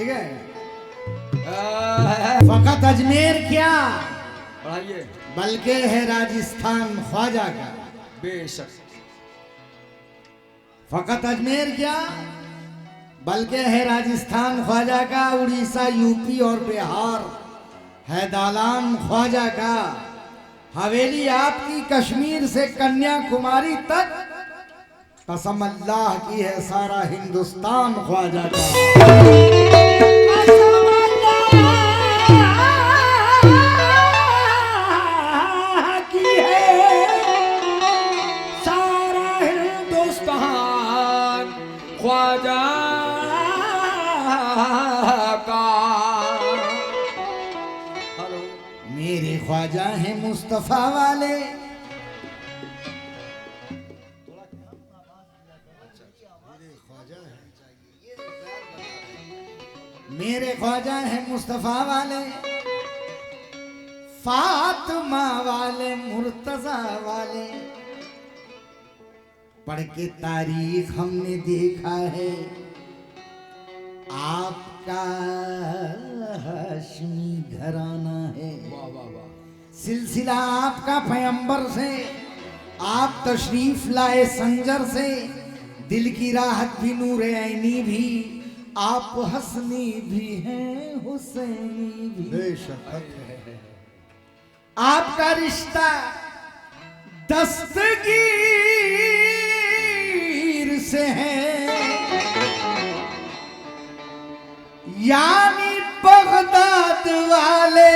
ठीक है। फकत अजमेर क्या पढ़ाइए। बल्कि है राजस्थान ख्वाजा का। बेशक। फकत अजमेर क्या बल्कि है राजस्थान ख्वाजा का। उड़ीसा, यूपी और बिहार है दालान ख्वाजा का। हवेली आपकी कश्मीर से कन्याकुमारी तक कसम अल्लाह की है सारा हिंदुस्तान ख्वाजा का। ख्वाजा का। हेलो। मेरे ख्वाजा हैं मुस्तफा वाले। मेरे ख्वाजा हैं मुस्तफा वाले, फातिमा वाले, मुर्तजा वाले। पढ़ के तारीख हमने देखा है आपका हाशमी घराना है। वाह वाह वाह। सिलसिला आपका पैगंबर से। आप तशरीफ लाए संजर से। दिल की राहत भी नूर ऐनी भी। आप हसनी भी हैं हुसैनी भी। बेशक है। आपका रिश्ता दस्तगीर से है, यानी बगदाद वाले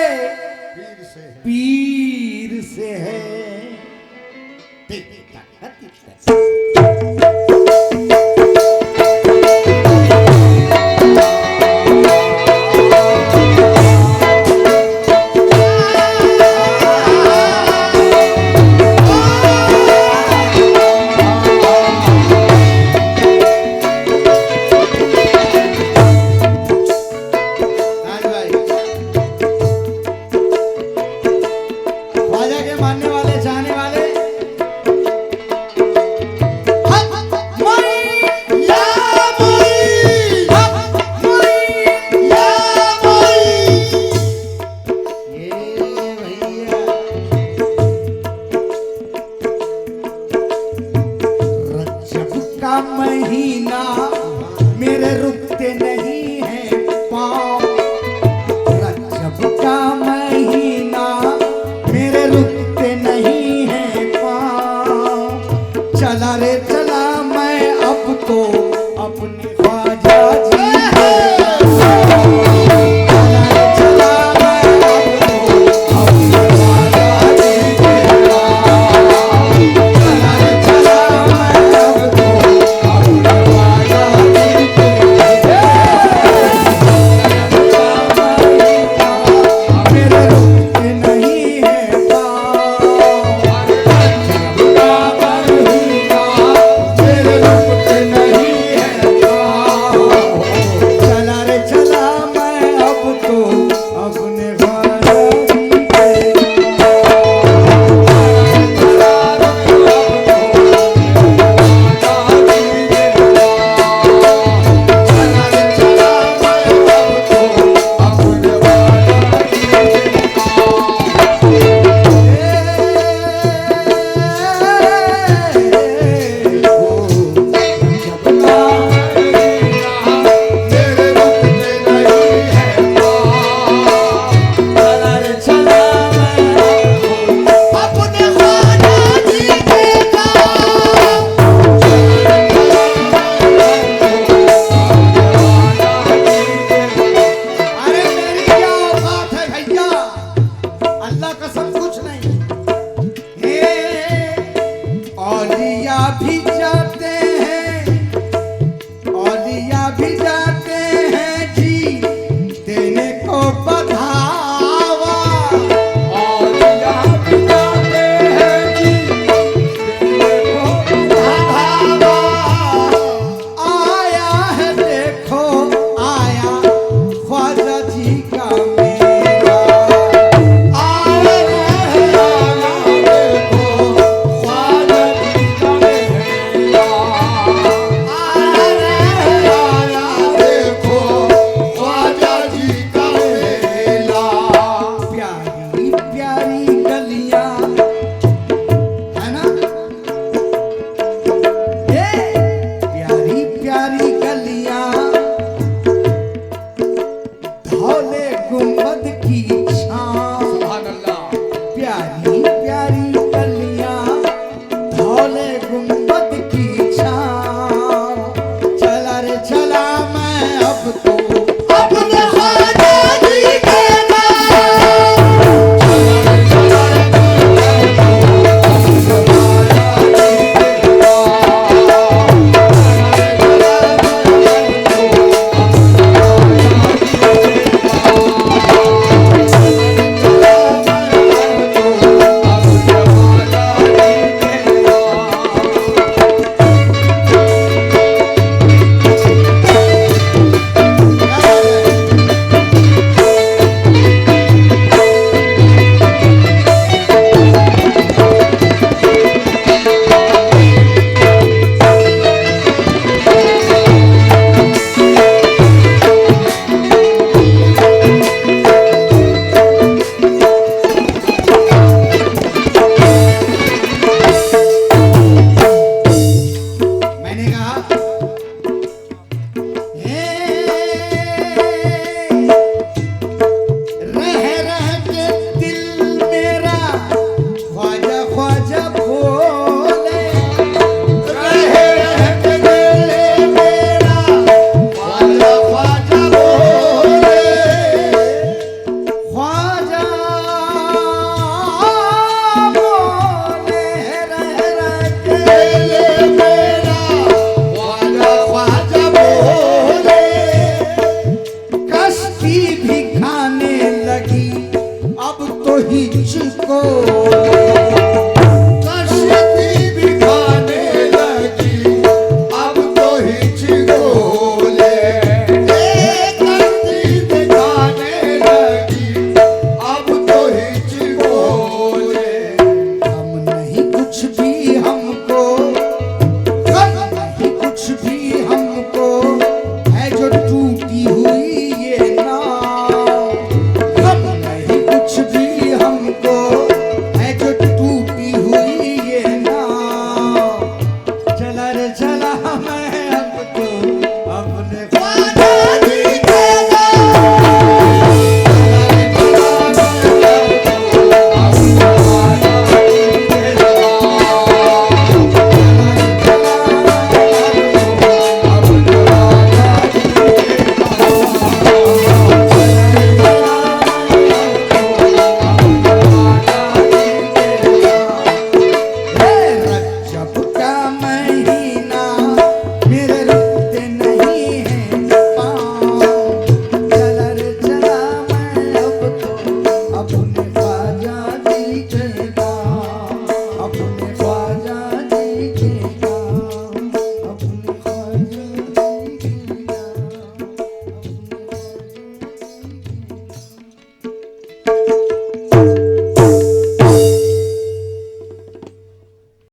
पीर से है। महीना मेरे रुकते नहीं है पाँव। रजब का महीना मेरे रुकते नहीं है पाँव। चला रे चला मैं अब तो अपने ख्वाजा जी के। चला रे चला मैं अब तो अपने ख्वाजा जी के। चला रे चला मैं अब तो भी जाते हैं, औलिया भी जाते